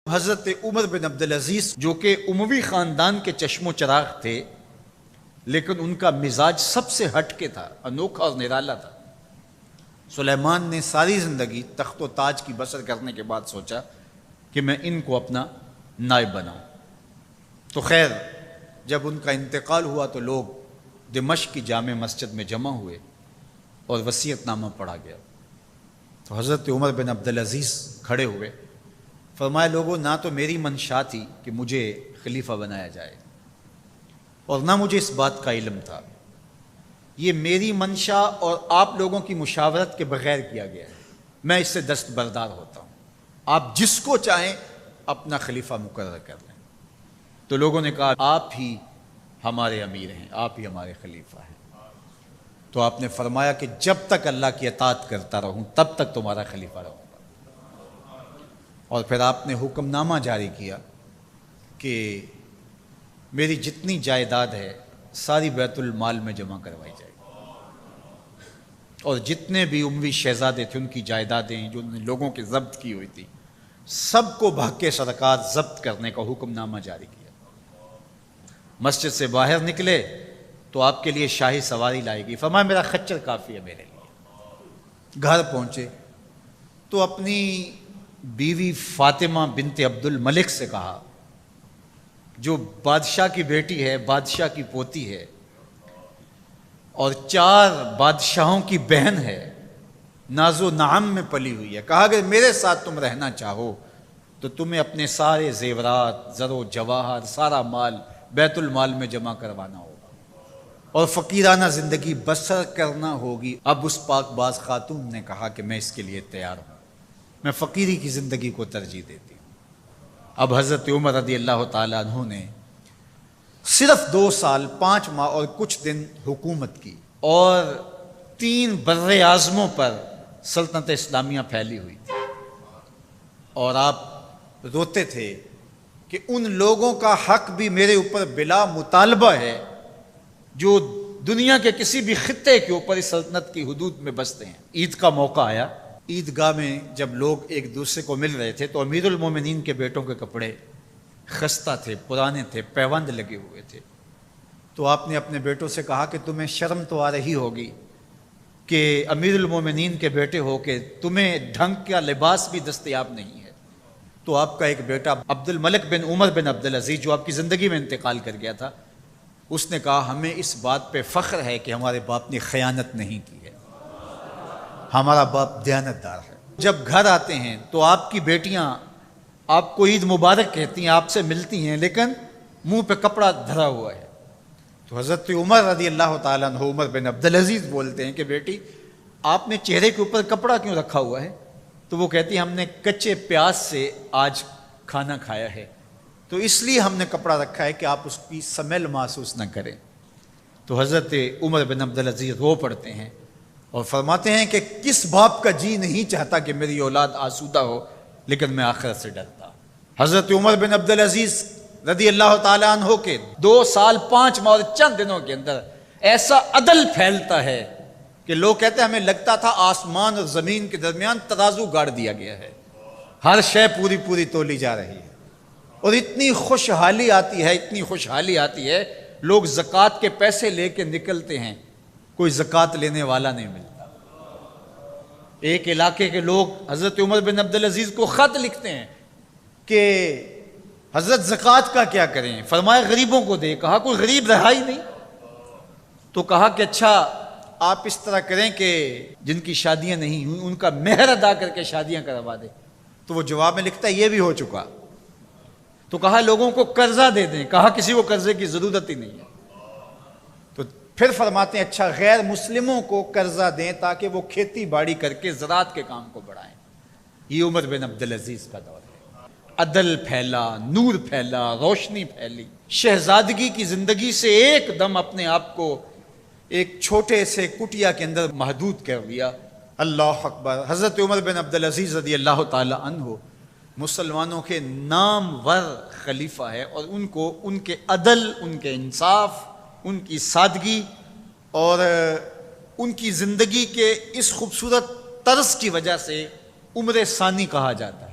حضرت عمر بن عبدالعزیز جو کہ اموی خاندان کے چشم و چراغ تھے، لیکن ان کا مزاج سب سے ہٹ کے تھا، انوکھا اور نرالا تھا۔ سلیمان نے ساری زندگی تخت و تاج کی بسر کرنے کے بعد سوچا کہ میں ان کو اپنا نائب بناؤں۔ تو خیر جب ان کا انتقال ہوا تو لوگ دمشق کی جامع مسجد میں جمع ہوئے اور وصیت نامہ پڑھا گیا۔ تو حضرت عمر بن عبدالعزیز کھڑے ہوئے، فرمایا لوگوں نہ تو میری منشا تھی کہ مجھے خلیفہ بنایا جائے اور نہ مجھے اس بات کا علم تھا، یہ میری منشا اور آپ لوگوں کی مشاورت کے بغیر کیا گیا ہے، میں اس سے دستبردار ہوتا ہوں، آپ جس کو چاہیں اپنا خلیفہ مقرر کر لیں۔ تو لوگوں نے کہا آپ ہی ہمارے امیر ہیں، آپ ہی ہمارے خلیفہ ہیں۔ تو آپ نے فرمایا کہ جب تک اللہ کی اطاعت کرتا رہوں تب تک تمہارا خلیفہ رہوں گا۔ اور پھر آپ نے حکم نامہ جاری کیا کہ میری جتنی جائیداد ہے ساری بیت المال میں جمع کروائی جائے گی، اور جتنے بھی اموی شہزادے تھے ان کی جائیدادیں جو انہوں نے لوگوں کے ضبط کی ہوئی تھی سب کو بحق سرکار ضبط کرنے کا حکم نامہ جاری کیا۔ مسجد سے باہر نکلے تو آپ کے لیے شاہی سواری لائے گی، فرمایا میرا خچر کافی ہے میرے لیے۔ گھر پہنچے تو اپنی بیوی فاطمہ بنت عبد الملک سے کہا، جو بادشاہ کی بیٹی ہے، بادشاہ کی پوتی ہے اور 4 بادشاہوں کی بہن ہے، ناز و نعم میں پلی ہوئی ہے، کہا کہ میرے ساتھ تم رہنا چاہو تو تمہیں اپنے سارے زیورات، زر و جواہر، سارا مال بیت المال میں جمع کروانا ہوگا اور فقیرانہ زندگی بسر کرنا ہوگی۔ اب اس پاک باز خاتون نے کہا کہ میں اس کے لیے تیار ہوں، میں فقیری کی زندگی کو ترجیح دیتی ہوں۔ اب حضرت عمر رضی اللہ تعالیٰ عنہ نے صرف 2 سال 5 ماہ اور کچھ دن حکومت کی اور 3 بر اعظموں پر سلطنت اسلامیہ پھیلی ہوئی تھی، اور آپ روتے تھے کہ ان لوگوں کا حق بھی میرے اوپر بلا مطالبہ ہے جو دنیا کے کسی بھی خطے کے اوپر اس سلطنت کی حدود میں بستے ہیں۔ عید کا موقع آیا، عیدگاہ میں جب لوگ ایک دوسرے کو مل رہے تھے تو امیر المومنین کے بیٹوں کے کپڑے خستہ تھے، پرانے تھے، پیوند لگے ہوئے تھے۔ تو آپ نے اپنے بیٹوں سے کہا کہ تمہیں شرم تو آ رہی ہوگی کہ امیر المومنین کے بیٹے ہو کہ تمہیں ڈھنگ کا لباس بھی دستیاب نہیں ہے۔ تو آپ کا ایک بیٹا عبد الملک بن عمر بن عبدالعزیز جو آپ کی زندگی میں انتقال کر گیا تھا، اس نے کہا ہمیں اس بات پہ فخر ہے کہ ہمارے باپ نے خیانت نہیں کی ہے، ہمارا باپ دیانتدار ہے۔ جب گھر آتے ہیں تو آپ کی بیٹیاں آپ کو عید مبارک کہتی ہیں، آپ سے ملتی ہیں، لیکن منہ پہ کپڑا دھرا ہوا ہے۔ تو حضرت عمر رضی اللہ تعالیٰ عنہ عمر بن عبدالعزیز بولتے ہیں کہ بیٹی آپ نے چہرے کے اوپر کپڑا کیوں رکھا ہوا ہے؟ تو وہ کہتی ہیں ہم نے کچے پیاز سے آج کھانا کھایا ہے تو اس لیے ہم نے کپڑا رکھا ہے کہ آپ اس کی سمیل محسوس نہ کریں۔ تو حضرت عمر بن عبدالعزیز رو پڑتے ہیں اور فرماتے ہیں کہ کس باپ کا جی نہیں چاہتا کہ میری اولاد آسودہ ہو، لیکن میں آخرت سے ڈرتا ہوں۔ حضرت عمر بن عبدالعزیز رضی اللہ تعالیٰ عنہ کے 2 سال 5 ماہ اور چند دنوں کے اندر ایسا عدل پھیلتا ہے کہ لوگ کہتے ہیں ہمیں لگتا تھا آسمان اور زمین کے درمیان ترازو گاڑ دیا گیا ہے، ہر شے پوری پوری تولی جا رہی ہے، اور اتنی خوشحالی آتی ہے، اتنی خوشحالی آتی ہے، لوگ زکوٰۃ کے پیسے لے کے نکلتے ہیں، کوئی زکوٰۃ لینے والا نہیں ملتا۔ ایک علاقے کے لوگ حضرت عمر بن عبدالعزیز کو خط لکھتے ہیں کہ حضرت زکوٰۃ کا کیا کریں؟ فرمایا غریبوں کو دے۔ کہا کوئی غریب رہا ہی نہیں؟ تو کہا کہ اچھا آپ اس طرح کریں کہ جن کی شادیاں نہیں ہوئیں ان کا مہر ادا کر کے شادیاں کروا دیں۔ تو وہ جواب میں لکھتا ہے یہ بھی ہو چکا۔ تو کہا لوگوں کو قرضہ دے دیں۔ کہا کسی کو قرضے کی ضرورت ہی نہیں ہے۔ تو پھر فرماتے ہیں اچھا غیر مسلموں کو قرضہ دیں تاکہ وہ کھیتی باڑی کر کے زراعت کے کام کو بڑھائیں۔ یہ عمر بن عبدالعزیز کا دور ہے۔ عدل پھیلا، نور پھیلا، روشنی پھیلی۔ شہزادگی کی زندگی سے ایک دم اپنے آپ کو ایک چھوٹے سے کٹیا کے اندر محدود کر لیا۔ اللہ اکبر۔ حضرت عمر بن عبدالعزیز رضی اللہ تعالی عنہ مسلمانوں کے نامور خلیفہ ہے، اور ان کو ان کے عدل، ان کے انصاف، ان کی سادگی اور ان کی زندگی کے اس خوبصورت طرز کی وجہ سے عمر ثانی کہا جاتا ہے۔